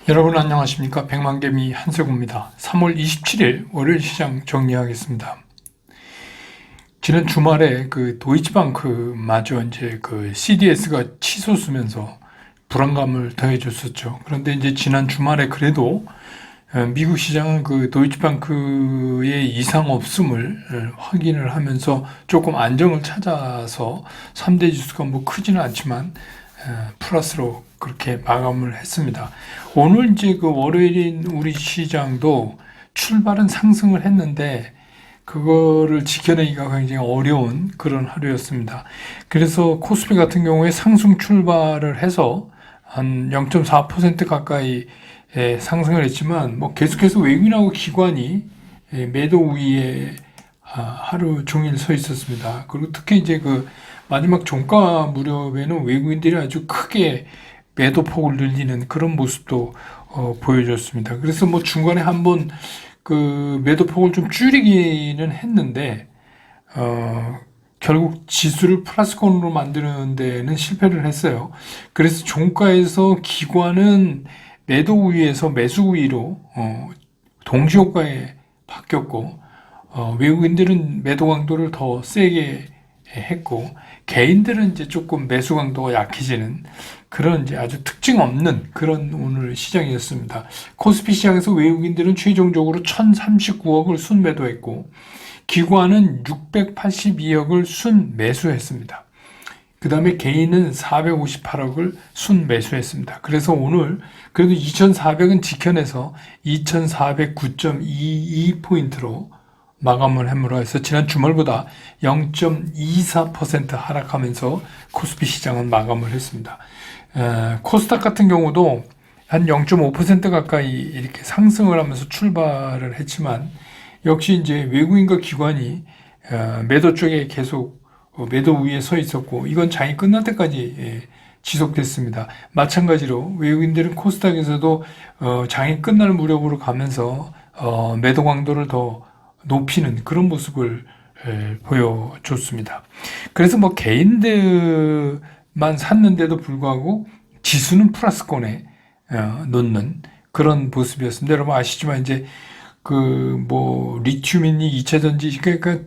여러분 안녕하십니까? 백만개미 한세구입니다. 3월 27일 월요일 시장 정리하겠습니다. 지난 주말에 그 도이치방크마저 이제 그 CDS가 치솟으면서 불안감을 더해줬었죠. 그런데 이제 지난 주말에 그래도 미국 시장은 그 도이치방크의 이상 없음을 확인을 하면서 조금 안정을 찾아서 3대 지수가 뭐 크지는 않지만 플러스로 그렇게 마감을 했습니다. 오늘 이제 그 월요일인 우리 시장도 출발은 상승을 했는데 그거를 지켜내기가 굉장히 어려운 그런 하루였습니다. 그래서 코스피 같은 경우에 상승 출발을 해서 한 0.4% 가까이 상승을 했지만 뭐 계속해서 외국인하고 기관이 매도 우위에 하루 종일 서 있었습니다. 그리고 특히 이제 그 마지막 종가 무렵에는 외국인들이 아주 크게 매도폭을 늘리는 그런 모습도 보여줬습니다. 그래서 뭐 중간에 한번 그 매도폭을 좀 줄이기는 했는데 결국 지수를 플러스권으로 만드는 데는 실패를 했어요. 그래서 종가에서 기관은 매도 우위에서 매수 우위로 동시효과에 바뀌었고 외국인들은 매도 강도를 더 세게 했고 개인들은 이제 조금 매수 강도가 약해지는 그런 이제 아주 특징 없는 그런 오늘 시장이었습니다. 코스피 시장에서 외국인들은 최종적으로 1,039억을 순매도했고 기관은 682억을 순매수했습니다. 그 다음에 개인은 458억을 순매수했습니다. 그래서 오늘 그래도 2,400은 지켜내서 2,409.22포인트로 마감을 함으로 해서 지난 주말보다 0.24% 하락하면서 코스피 시장은 마감을 했습니다. 코스닥 같은 경우도 한 0.5% 가까이 이렇게 상승을 하면서 출발을 했지만 역시 이제 외국인과 기관이 매도 쪽에 계속 매도 위에 서 있었고 이건 장이 끝날 때까지 지속됐습니다. 마찬가지로 외국인들은 코스닥에서도 장이 끝날 무렵으로 가면서 매도 강도를 더 높이는 그런 모습을 보여줬습니다. 그래서 뭐 개인들만 샀는데도 불구하고 지수는 플러스권에 놓는 그런 모습이었습니다. 여러분 아시지만 이제 그 뭐 리튬이니 2차 전지 그러니까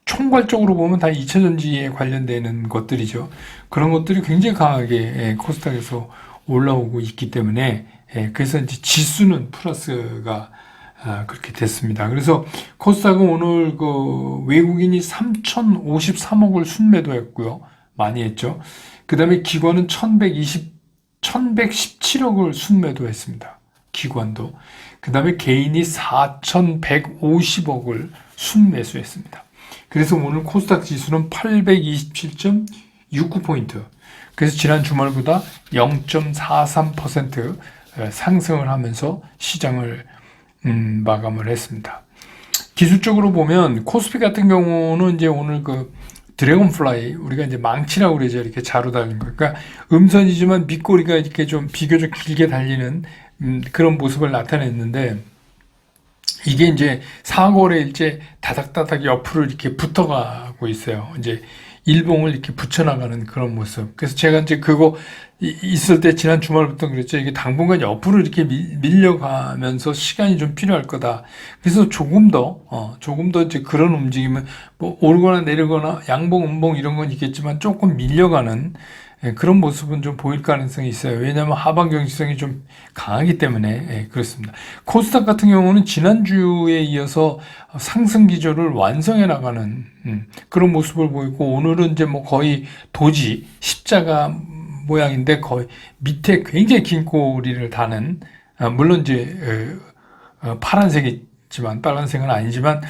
총괄적으로 보면 다 2차 전지에 관련되는 것들이죠. 그런 것들이 굉장히 강하게 코스닥에서 올라오고 있기 때문에 그래서 이제 지수는 플러스가 그렇게 됐습니다. 그래서 코스닥은 오늘 그 외국인이 3,053억을 순매도했고요. 많이 했죠. 그 다음에 기관은 1,117억을 순매도했습니다. 기관도. 그 다음에 개인이 4,150억을 순매수했습니다. 그래서 오늘 코스닥 지수는 827.69포인트. 그래서 지난 주말보다 0.43% 상승을 하면서 시장을 마감을 했습니다. 기술적으로 보면 코스피 같은 경우는 이제 오늘 그 드래곤플라이 우리가 이제 망치라고 그러죠. 이렇게 자로 달린 거. 그러니까 음선이지만 밑꼬리가 이렇게 좀 비교적 길게 달리는 그런 모습을 나타냈는데 이게 이제 사거래일째 다닥다닥 옆으로 이렇게 붙어가고 있어요. 이제 일봉을 이렇게 붙여나가는 그런 모습. 그래서 제가 이제 그거 있을 때 지난 주말부터 그랬죠. 이게 당분간 옆으로 이렇게 밀려가면서 시간이 좀 필요할 거다. 그래서 조금 더 이제 그런 움직임은 뭐 오르거나 내리거나 양봉, 음봉 이런 건 있겠지만 조금 밀려가는 그런 모습은 좀 보일 가능성이 있어요. 왜냐하면 하방 경직성이 좀 강하기 때문에 그렇습니다. 코스닥 같은 경우는 지난주에 이어서 상승 기조를 완성해 나가는 그런 모습을 보이고 오늘은 이제 뭐 거의 도지 십자가 모양인데 거의 밑에 굉장히 긴 꼬리를 다는 물론 이제 파란색이지만 빨간색은 아니지만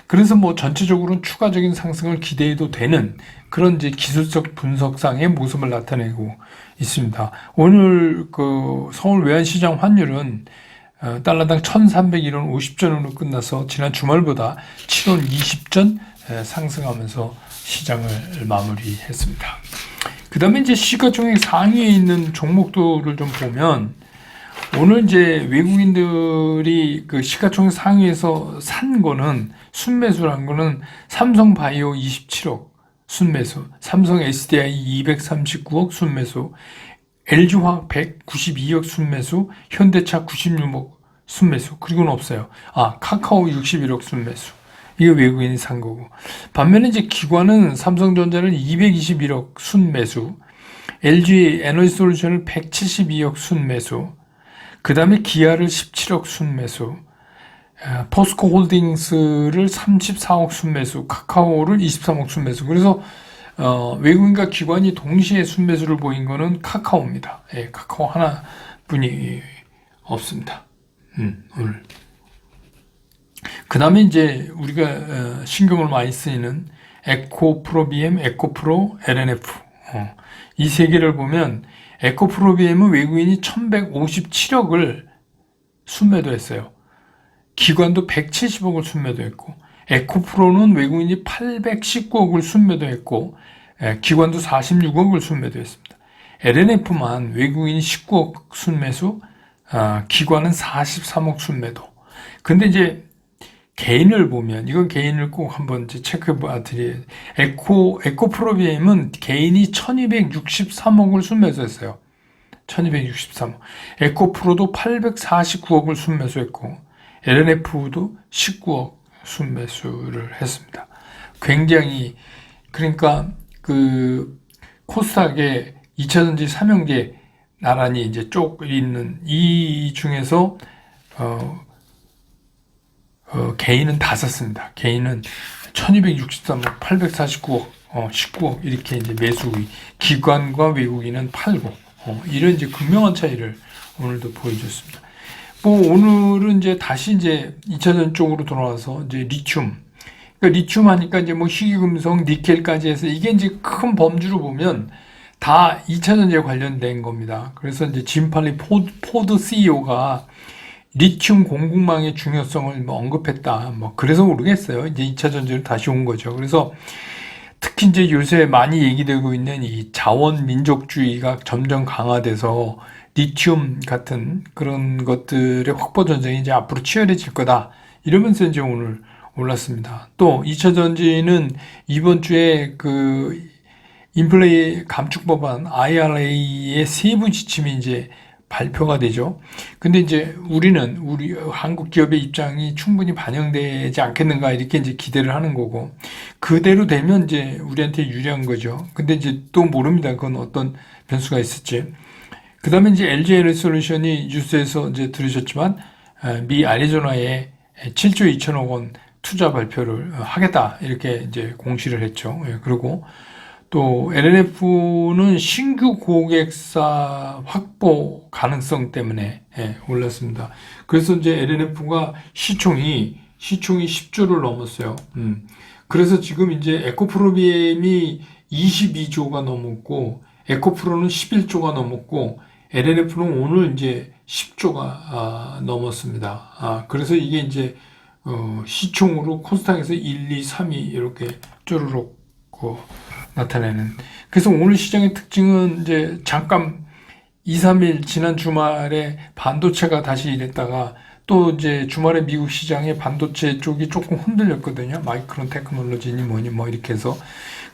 그래서 뭐 전체적으로는 추가적인 상승을 기대해도 되는 그런 이제 기술적 분석상의 모습을 나타내고 있습니다. 오늘 그 서울 외환시장 환율은 달러당 1,301원 50전으로 끝나서 지난 주말보다 7원 20전 상승하면서 시장을 마무리했습니다. 그 다음에 이제 시가총액 상위에 있는 종목들을 좀 보면 오늘 이제 외국인들이 그 시가총액 상위에서 산 거는 순매수란 거는 삼성바이오 27억 순매수, 삼성 SDI 239억 순매수, LG화학 192억 순매수, 현대차 96억 순매수, 그리고는 없어요. 카카오 61억 순매수. 이거 외국인이 산 거고. 반면에 이제 기관은 삼성전자를 221억 순매수, LG 에너지솔루션을 172억 순매수, 그 다음에 기아를 17억 순매수, 포스코홀딩스를 34억 순매수, 카카오를 23억 순매수. 그래서 외국인과 기관이 동시에 순매수를 보인 거는 카카오입니다. 카카오 하나뿐이 없습니다. 오늘. 그 다음에 이제 우리가 신경을 많이 쓰이는 에코프로비엠, 에코프로, LNF 이 세 개를 보면 에코프로비엠은 외국인이 1157억을 순매도했어요. 기관도 170억을 순매도했고, 에코프로는 외국인이 819억을 순매도했고, 기관도 46억을 순매도했습니다. LNF만 외국인이 19억 순매수, 기관은 43억 순매도. 근데 이제 개인을 보면, 이건 개인을 꼭 한번 체크해 봐 드려야 에코프로비엠은 개인이 1263억을 순매수했어요. 1263억. 에코프로도 849억을 순매수했고, LNF도 19억 순매수를 했습니다. 굉장히, 그러니까 코스닥의 2차전지 3형제 나란히 이제 쭉 있는 이 중에서 개인은 다 샀습니다. 개인은 1263억, 849억, 19억 이렇게 이제 매수의, 기관과 외국인은 팔고 이런 이제 극명한 차이를 오늘도 보여줬습니다. 오늘은 이제 다시 이제 2차전 쪽으로 돌아와서 이제 리튬. 그러니까 리튬 하니까 이제 희귀금속, 니켈까지 해서 이게 이제 큰 범주로 보면 다 2차전지에 관련된 겁니다. 그래서 이제 짐 팔리 포드 CEO가 리튬 공급망의 중요성을 언급했다. 그래서 모르겠어요. 이제 2차전지로 다시 온 거죠. 그래서 특히 이제 요새 많이 얘기되고 있는 이 자원 민족주의가 점점 강화돼서 리튬 같은 그런 것들의 확보 전쟁이 이제 앞으로 치열해질 거다. 이러면서 이제 오늘 올랐습니다. 또 2차 전지는 이번 주에 인플레이 감축 법안 IRA의 세부 지침이 이제 발표가 되죠. 근데 이제 우리 한국 기업의 입장이 충분히 반영되지 않겠는가 이렇게 이제 기대를 하는 거고, 그대로 되면 이제 우리한테 유리한 거죠. 근데 이제 또 모릅니다. 그건 어떤 변수가 있을지. 그 다음에 이제 LG 에너지솔루션이 뉴스에서 이제 들으셨지만, 미 애리조나에 7조 2천억 원 투자 발표를 하겠다. 이렇게 이제 공시를 했죠. 그리고 또 LNF는 신규 고객사 확보 가능성 때문에 올랐습니다. 그래서 이제 LNF가 시총이 10조를 넘었어요. 그래서 지금 이제 에코프로비엠이 22조가 넘었고, 에코프로는 11조가 넘었고, LNF는 오늘 이제 10조가 넘었습니다. 그래서 이게 이제 시총으로 코스닥에서 1, 2, 3위 이렇게 쪼르륵 나타내는. 그래서 오늘 시장의 특징은 이제 잠깐 2, 3일 지난 주말에 반도체가 다시 이랬다가 또 이제 주말에 미국 시장의 반도체 쪽이 조금 흔들렸거든요. 마이크론 테크놀로지니 뭐니 이렇게 해서.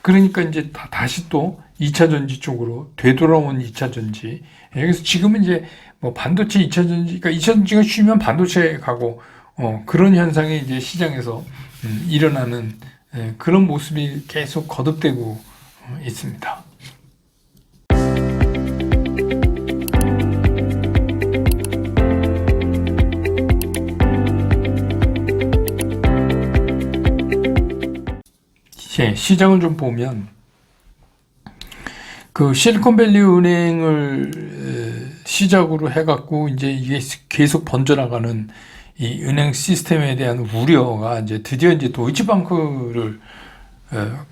그러니까 이제 다시 또 2차 전지 쪽으로 되돌아온 2차 전지. 그래서 지금은 이제 반도체 2차 전지, 그러니까 2차 전지가 쉬면 반도체 가고, 그런 현상이 이제 시장에서 일어나는 그런 모습이 계속 거듭되고 있습니다. 시장을 좀 보면 실리콘밸리 은행을 시작으로 해갖고 이제 이게 계속 번져나가는 이 은행 시스템에 대한 우려가 이제 드디어 이제 도이치방크를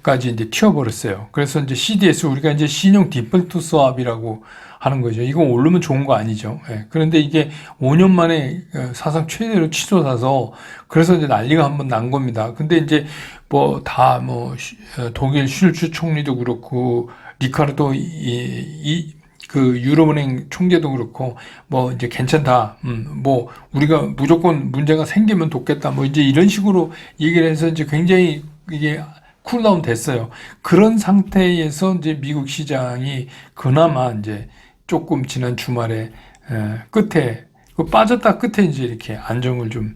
까지 이제 튀어버렸어요. 그래서 이제 CDS, 우리가 이제 신용 디폴트 스왑이라고 하는 거죠. 이거 오르면 좋은 거 아니죠. 그런데 이게 5년 만에 사상 최대로 치솟아서 그래서 이제 난리가 한번 난 겁니다. 근데 이제 독일 슐츠 총리도 그렇고, 리카르도 유럽은행 총재도 그렇고, 이제 괜찮다. 우리가 무조건 문제가 생기면 돕겠다. 이제 이런 식으로 얘기를 해서 이제 굉장히 이게 쿨다운 됐어요. 그런 상태에서 이제 미국 시장이 그나마 이제 조금 지난 주말에 끝에 빠졌다 끝에 이제 이렇게 안정을 좀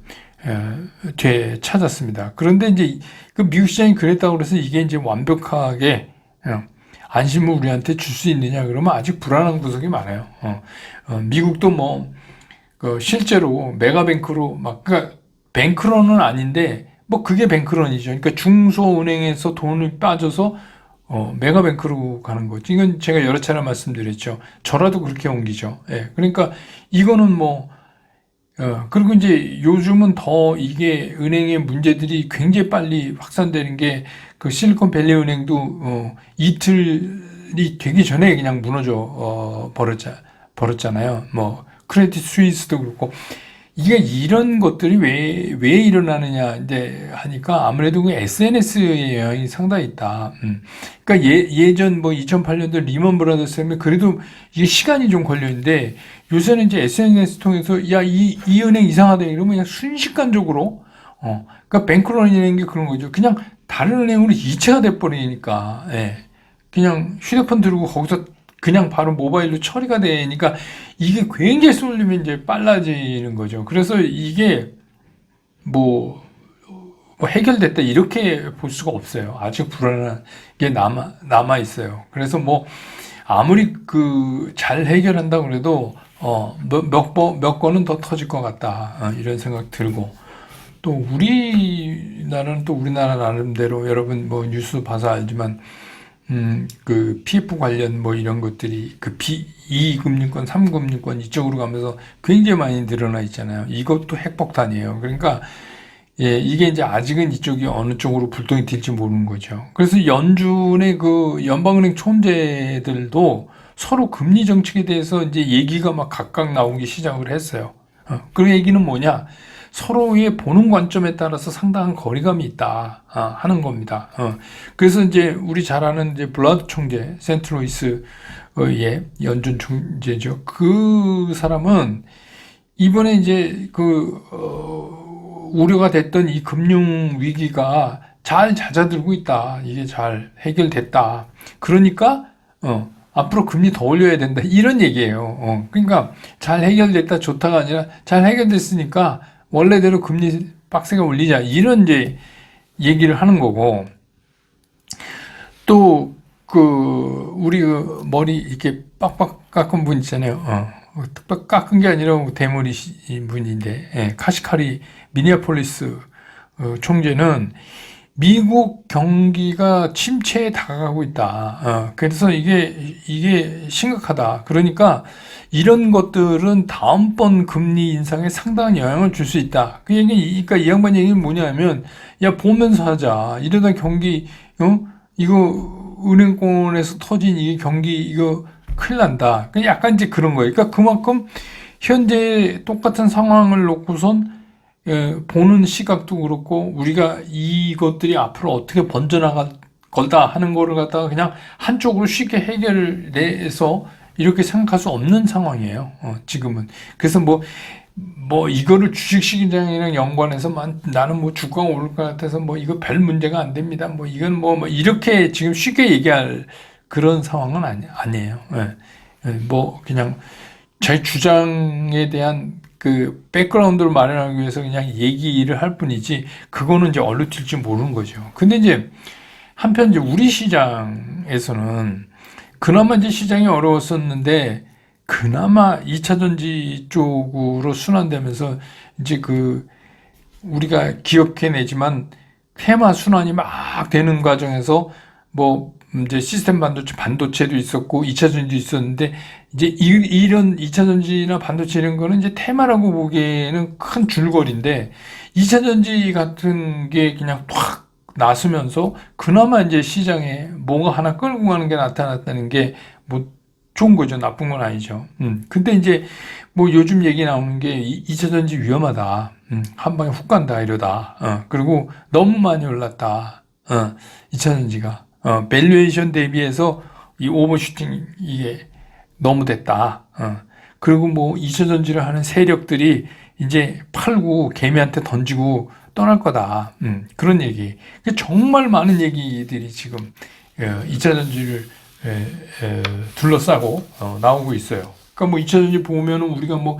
되찾았습니다. 그런데 이제 그 미국 시장이 그랬다고 그래서 이게 이제 완벽하게 안심을 우리한테 줄 수 있느냐 그러면 아직 불안한 구석이 많아요. 미국도 뭐 실제로 메가뱅크로 그러니까 뱅크런은 아닌데 뭐 그게 뱅크런이죠. 그러니까 중소은행에서 돈이 빠져서 메가뱅크로 가는 거지. 이건 제가 여러 차례 말씀드렸죠. 저라도 그렇게 옮기죠. 예. 그러니까 이거는 뭐 그리고 이제 요즘은 더 이게 은행의 문제들이 굉장히 빨리 확산되는 게 그 실리콘밸리 은행도 이틀이 되기 전에 그냥 무너져 버렸잖아요. 뭐 크레딧 스위스도 그렇고 이게 이런 것들이 왜 일어나느냐 이제 하니까 아무래도 그 SNS의 영향이 상당히 있다. 그러니까 예전 뭐 2008년도 리먼 브라더스면 그래도 이게 시간이 좀 걸렸는데 요새는 이제 SNS 통해서 이 은행 이상하다 이러면 그냥 순식간적으로 그러니까 뱅크런이라는 게 그런 거죠. 그냥 다른 은행으로 이체가 돼 버리니까 그냥 휴대폰 들고 거기서 그냥 바로 모바일로 처리가 되니까 이게 굉장히 쏠리면 이제 빨라지는 거죠. 그래서 이게 뭐 해결됐다 이렇게 볼 수가 없어요. 아직 불안한 게 남아 있어요. 그래서 뭐 아무리 잘 해결한다 그래도 몇 건은 더 터질 것 같다 이런 생각 들고 또 우리나라는 또 우리나라 나름대로 여러분 뭐 뉴스 봐서 알지만 그 PF 관련 뭐 이런 것들이 그 2금융권, 3금융권 이쪽으로 가면서 굉장히 많이 늘어나 있잖아요. 이것도 핵폭탄이에요. 그러니까 이게 이제 아직은 이쪽이 어느 쪽으로 불똥이 튈지 모르는 거죠. 그래서 연준의 그 연방은행 총재들도 서로 금리 정책에 대해서 이제 얘기가 막 각각 나오기 시작을 했어요. 그 얘기는 뭐냐? 서로의 보는 관점에 따라서 상당한 거리감이 있다 하는 겁니다. 그래서 이제 우리 잘 아는 이제 블라드 총재, 센트로이스의 연준 총재죠. 그 사람은 이번에 이제 우려가 됐던 이 금융 위기가 잘 잦아들고 있다. 이게 잘 해결됐다. 그러니까 앞으로 금리 더 올려야 된다. 이런 얘기예요. 그러니까 잘 해결됐다 좋다가 아니라 잘 해결됐으니까 원래대로 금리 빡세게 올리자 이런 이제 얘기를 하는 거고 또 우리 머리 이렇게 빡빡 깎은 분 있잖아요. 특별 깎은 게 아니라 대머리 분인데 카시카리 미니애폴리스 총재는 미국 경기가 침체에 다가가고 있다. 그래서 이게 심각하다. 그러니까 이런 것들은 다음번 금리 인상에 상당한 영향을 줄 수 있다. 그러니까 이 양반 얘기는 뭐냐면, 야, 보면서 하자. 이러다 경기, 이거 은행권에서 터진 이 경기, 이거 큰일 난다. 약간 이제 그런 거예요. 그러니까 그만큼 현재 똑같은 상황을 놓고선 보는 시각도 그렇고 우리가 이것들이 앞으로 어떻게 번져나갈 거다 하는 거를 갖다가 그냥 한쪽으로 쉽게 해결해서 이렇게 생각할 수 없는 상황이에요. 지금은. 그래서 뭐 이거를 주식시장이랑 연관해서 나는 뭐 주가가 오를 것 같아서 뭐 이거 별 문제가 안 됩니다. 뭐 이건 뭐 이렇게 지금 쉽게 얘기할 그런 상황은 아니에요. 뭐 그냥 제 주장에 대한 그 백그라운드를 마련하기 위해서 그냥 얘기를 할 뿐이지 그거는 이제 어디로 튈지 모르는 거죠. 근데 이제 한편 이제 우리 시장에서는 그나마 이제 시장이 어려웠었는데 그나마 2차 전지 쪽으로 순환되면서 이제 우리가 기억해내지만 테마 순환이 막 되는 과정에서 뭐 이제 시스템 반도체도 있었고 2차 전지도 있었는데 이제 이런 2차 전지나 반도체 이런 거는 이제 테마라고 보기에는 큰 줄거리인데 2차 전지 같은 게 그냥 확 나서면서 그나마 이제 시장에 뭐가 하나 끌고 가는 게 나타났다는 게 뭐 좋은 거죠. 나쁜 건 아니죠. 근데 이제 뭐 요즘 얘기 나오는 게 2차 전지 위험하다. 한 방에 훅 간다 이러다. 그리고 너무 많이 올랐다. 2차 전지가. 밸류에이션 대비해서 이 오버슈팅 이게 너무 됐다. 그리고 뭐 2차 전지를 하는 세력들이 이제 팔고 개미한테 던지고 떠날 거다. 그런 얘기. 정말 많은 얘기들이 지금 2차 전지를 둘러싸고 나오고 있어요. 그러니까 뭐 2차전지 보면은 우리가 뭐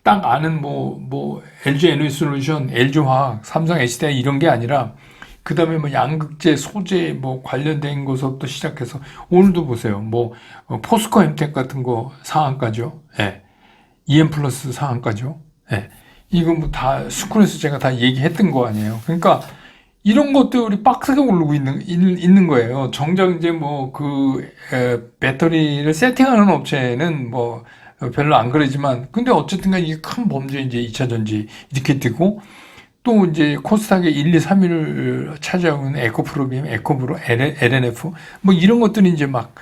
딱 아는 뭐 LG 에너지솔루션, LG화학, 삼성 SDI 이런 게 아니라 그 다음에 뭐 양극재, 소재 뭐 관련된 것부터 시작해서 오늘도 보세요. 뭐 포스코 엠텍 같은 거 상한가죠. 예. EM 플러스 상한가죠. 예. 이거 뭐 다 스쿨에서 제가 다 얘기했던 거 아니에요. 그러니까 이런 것들이 빡세게 오르고 있는 거예요. 정작 이제 뭐 배터리를 세팅하는 업체는 뭐 별로 안 그러지만, 근데 어쨌든 간에 이게 큰 범죄 이제 2차 전지 이렇게 뜨고, 또 이제 코스닥의 1, 2, 3위를 차지하고 있는 에코프로비움, 에코브로, LNF, 뭐 이런 것들이 이제 막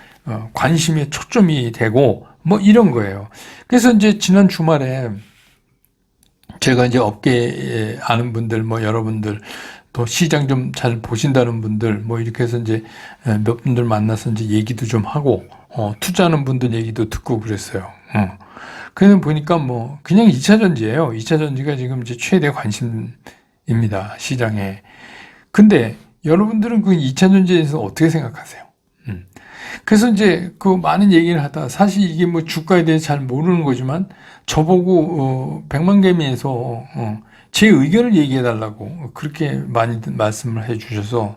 관심의 초점이 되고, 뭐 이런 거예요. 그래서 이제 지난 주말에 제가 이제 업계에 아는 분들, 뭐 여러분들, 또 시장 좀 잘 보신다는 분들, 뭐 이렇게 해서 이제 몇 분들 만나서 이제 얘기도 좀 하고, 투자하는 분들 얘기도 듣고 그랬어요. 그래서 보니까 뭐, 그냥 2차 전지예요. 2차 전지가 지금 이제 최대 관심입니다. 시장에. 근데 여러분들은 그 2차 전지에 대해서 어떻게 생각하세요? 그래서 이제 그 많은 얘기를 하다 사실 이게 뭐 주가에 대해서 잘 모르는 거지만 저보고 백만개미에서 제 의견을 얘기해 달라고 그렇게 많이 말씀을 해 주셔서,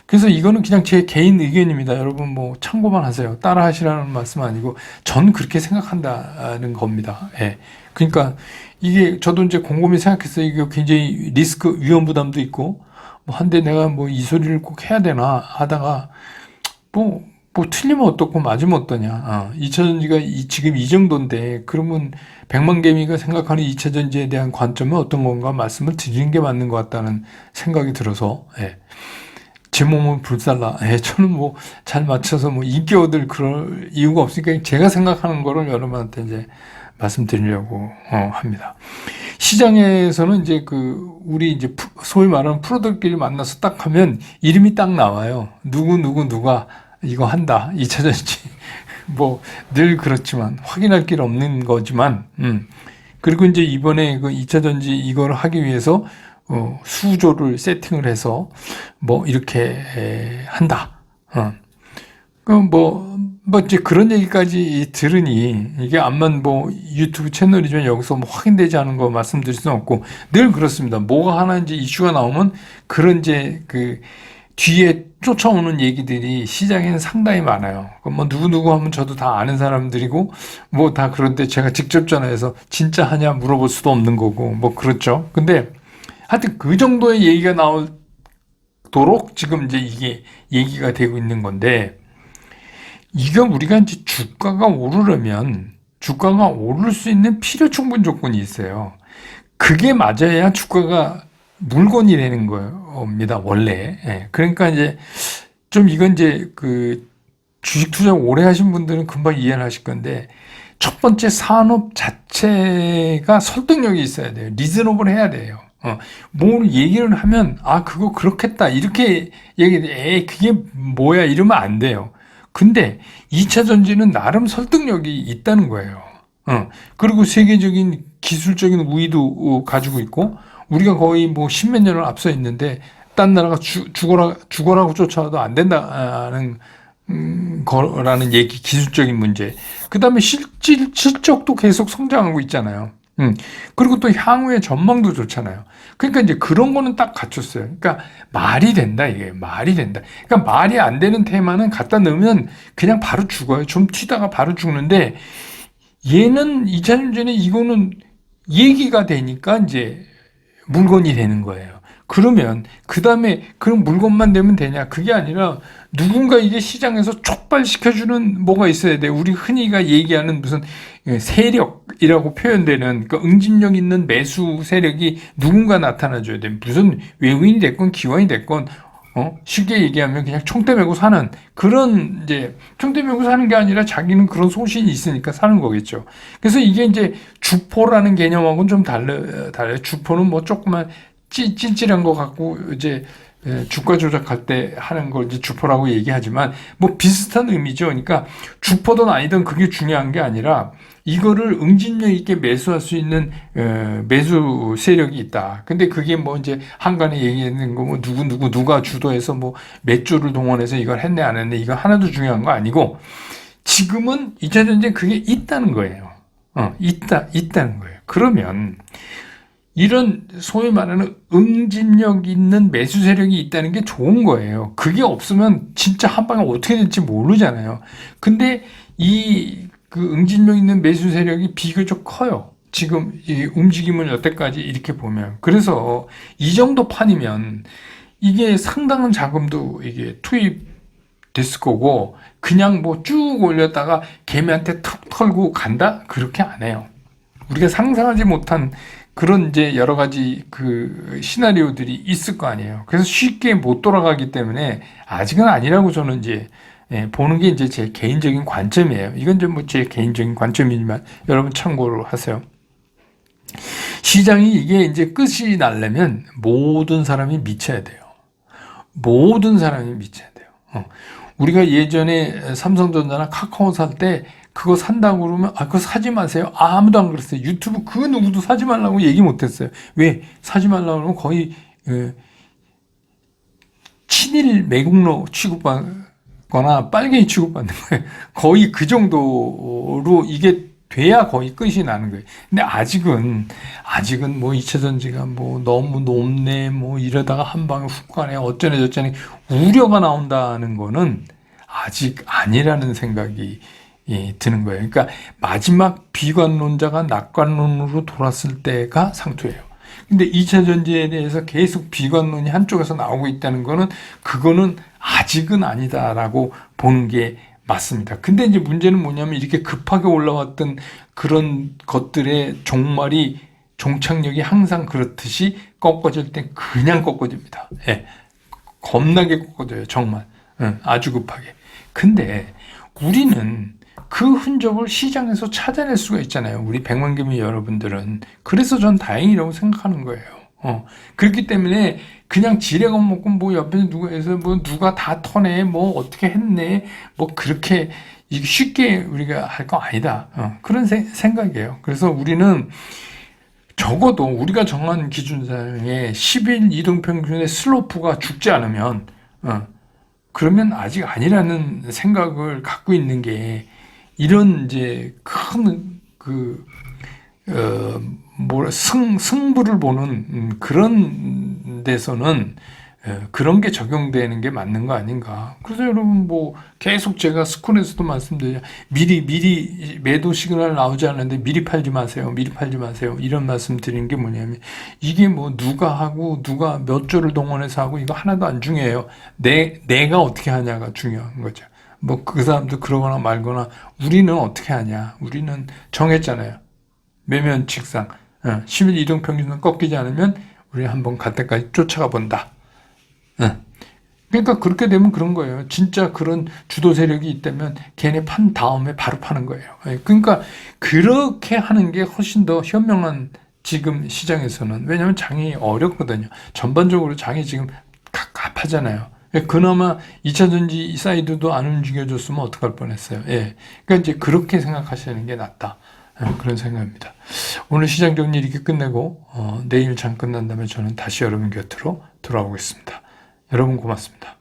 그래서 이거는 그냥 제 개인 의견입니다. 여러분 뭐 참고만 하세요. 따라 하시라는 말씀 아니고 전 그렇게 생각한다는 겁니다. 예. 그러니까 이게 저도 이제 곰곰이 생각했어요. 이게 굉장히 리스크 위험 부담도 있고 뭐 한데 내가 뭐 이 소리를 꼭 해야 되나 하다가 뭐 틀리면 어떻고 맞으면 어떠냐. 2차 전지가 지금 이 정도인데 그러면 백만개미가 생각하는 2차 전지에 대한 관점은 어떤 건가 말씀을 드리는 게 맞는 것 같다는 생각이 들어서, 예. 제 몸은 불살라. 예, 저는 뭐 잘 맞춰서 뭐 인기 얻을 그럴 이유가 없으니까 제가 생각하는 거를 여러분한테 이제 말씀드리려고 합니다. 시장에서는 이제 우리 이제 소위 말하는 프로들끼리 만나서 딱 하면 이름이 딱 나와요. 누가 이거 한다. 2차 전지. 뭐, 늘 그렇지만, 확인할 길 없는 거지만, 그리고 이제 이번에 그 2차 전지 이걸 하기 위해서, 수조를 세팅을 해서, 뭐, 이렇게 한다. 이제 그런 얘기까지 들으니, 이게 암만 뭐, 유튜브 채널이지만 여기서 뭐 확인되지 않은 거 말씀드릴 수는 없고, 늘 그렇습니다. 뭐가 하나 이제 이슈가 나오면, 그런 이제 뒤에 쫓아오는 얘기들이 시장에는 상당히 많아요. 뭐 누구 하면 저도 다 아는 사람들이고 뭐 다 그런데 제가 직접 전화해서 진짜 하냐 물어볼 수도 없는 거고 뭐 그렇죠. 근데 하여튼 그 정도의 얘기가 나오도록 지금 이제 이게 얘기가 되고 있는 건데, 이거 우리가 이제 주가가 오르려면 주가가 오를 수 있는 필요 충분 조건이 있어요. 그게 맞아야 주가가 물건이 되는 겁니다, 원래. 예. 그러니까 이제 좀 이건 이제 주식 투자 오래 하신 분들은 금방 이해를 하실 건데, 첫 번째 산업 자체가 설득력이 있어야 돼요. 리즈너블 해야 돼요. 뭘 얘기를 하면, 그거 그렇겠다. 이렇게 얘기해. 그게 뭐야. 이러면 안 돼요. 근데 2차 전지는 나름 설득력이 있다는 거예요. 그리고 세계적인 기술적인 우위도 가지고 있고, 우리가 거의 뭐 십몇 년을 앞서 있는데, 딴 나라가 죽어라고 쫓아와도 안 된다는 거라는 얘기, 기술적인 문제. 그 다음에 실적도 계속 성장하고 있잖아요. 그리고 또 향후의 전망도 좋잖아요. 그러니까 이제 그런 거는 딱 갖췄어요. 그러니까 말이 된다, 이게. 말이 된다. 그러니까 말이 안 되는 테마는 갖다 넣으면 그냥 바로 죽어요. 좀 튀다가 바로 죽는데, 얘는 2차 전지는 이거는 얘기가 되니까 이제 물건이 되는 거예요. 그러면 그 다음에 그런 물건만 되면 되냐? 그게 아니라 누군가 이게 시장에서 촉발시켜주는 뭐가 있어야 돼. 우리 흔히가 얘기하는 무슨 세력이라고 표현되는 그 응집력 있는 매수 세력이 누군가 나타나줘야 돼. 무슨 외국인이 됐건 기관이 됐건 쉽게 얘기하면 그냥 총대 메고 사는 그런, 이제 총대 메고 사는 게 아니라 자기는 그런 소신이 있으니까 사는 거겠죠. 그래서 이게 이제 주포라는 개념하고는 좀 달라요. 주포는 뭐 조그만 찔찔한 거 갖고 이제 주가 조작할 때 하는 걸 이제 주포라고 얘기하지만 뭐 비슷한 의미죠. 그러니까 주포든 아니든 그게 중요한 게 아니라 이거를 응집력 있게 매수할 수 있는 매수 세력이 있다. 근데 그게 뭐 이제 한간에 얘기하는 거 뭐 누가 주도해서 뭐 몇 조를 동원해서 이걸 했네 안 했네 이거 하나도 중요한 거 아니고 지금은 2차 전쟁 그게 있다는 거예요. 있다는 거예요. 그러면 이런 소위 말하는 응집력 있는 매수 세력이 있다는 게 좋은 거예요. 그게 없으면 진짜 한 방에 어떻게 될지 모르잖아요. 근데 그 응집력 있는 매수 세력이 비교적 커요. 지금 이 움직임을 여태까지 이렇게 보면. 그래서 이 정도 판이면 이게 상당한 자금도 이게 투입됐을 거고 그냥 뭐 쭉 올렸다가 개미한테 턱 털고 간다? 그렇게 안 해요. 우리가 상상하지 못한 그런 이제 여러 가지 그 시나리오들이 있을 거 아니에요. 그래서 쉽게 못 돌아가기 때문에 아직은 아니라고 저는 이제 보는 게 이제 제 개인적인 관점이에요. 이건 좀 뭐 제 개인적인 관점이지만 여러분 참고로 하세요. 시장이 이게 이제 끝이 나려면 모든 사람이 미쳐야 돼요. 모든 사람이 미쳐야 돼요. 우리가 예전에 삼성전자나 카카오 살 때 그거 산다고 그러면 그거 사지 마세요. 아무도 안 그랬어요. 유튜브 그 누구도 사지 말라고 얘기 못했어요. 왜? 사지 말라고 그러면 거의 친일 매국노 취급받거나 빨갱이 취급받는 거예요. 거의 그 정도로 이게 돼야 거의 끝이 나는 거예요. 근데 아직은 뭐 2차 전지가 뭐 너무 높네 뭐 이러다가 한 방에 훅 가네 어쩌네 저쩌네 우려가 나온다는 거는 아직 아니라는 생각이 드는 거예요. 그러니까 마지막 비관론자가 낙관론으로 돌았을 때가 상투예요. 근데 2차 전지에 대해서 계속 비관론이 한쪽에서 나오고 있다는 거는 그거는 아직은 아니다라고 보는 게 맞습니다. 근데 이제 문제는 뭐냐면 이렇게 급하게 올라왔던 그런 것들의 종착역이 항상 그렇듯이 꺾어질 땐 그냥 꺾어집니다. 겁나게 꺾어져요. 정말. 아주 급하게. 근데 우리는 그 흔적을 시장에서 찾아낼 수가 있잖아요. 우리 백만개미 여러분들은. 그래서 전 다행이라고 생각하는 거예요. 그렇기 때문에 그냥 지레 겁먹고 뭐 옆에서 누가 다 터네 뭐 어떻게 했네 뭐 그렇게 쉽게 우리가 할 거 아니다. 그런 생각이에요. 그래서 우리는 적어도 우리가 정한 기준상의 10일 이동평균의 슬로프가 죽지 않으면 그러면 아직 아니라는 생각을 갖고 있는 게 이런 이제 큰 승부를 보는 그런 데서는 그런 게 적용되는 게 맞는 거 아닌가. 그래서 여러분 뭐 계속 제가 스쿨에서도 말씀드려요. 미리 매도 시그널 나오지 않는데 미리 팔지 마세요. 이런 말씀 드리는 게 뭐냐면 이게 뭐 누가 하고 누가 몇 조를 동원해서 하고 이거 하나도 안 중요해요. 내가 어떻게 하냐가 중요한 거죠. 뭐 그 사람도 그러거나 말거나 우리는 어떻게 하냐. 우리는 정했잖아요. 매면칙상 10일 이동평균은 꺾이지 않으면 우리 한번 갈 때까지 쫓아가 본다. 그러니까 그렇게 되면 그런 거예요. 진짜 그런 주도 세력이 있다면 걔네 판 다음에 바로 파는 거예요. 그러니까 그렇게 하는 게 훨씬 더 현명한 지금 시장에서는. 왜냐하면 장이 어렵거든요. 전반적으로 장이 지금 갑갑하잖아요. 그나마 2차 전지 사이드도 안 움직여줬으면 어떡할 뻔했어요. 그러니까 이제 그렇게 생각하시는 게 낫다. 그런 생각입니다. 오늘 시장 정리 이렇게 끝내고 내일 장 끝난 다음에 저는 다시 여러분 곁으로 돌아오겠습니다. 여러분 고맙습니다.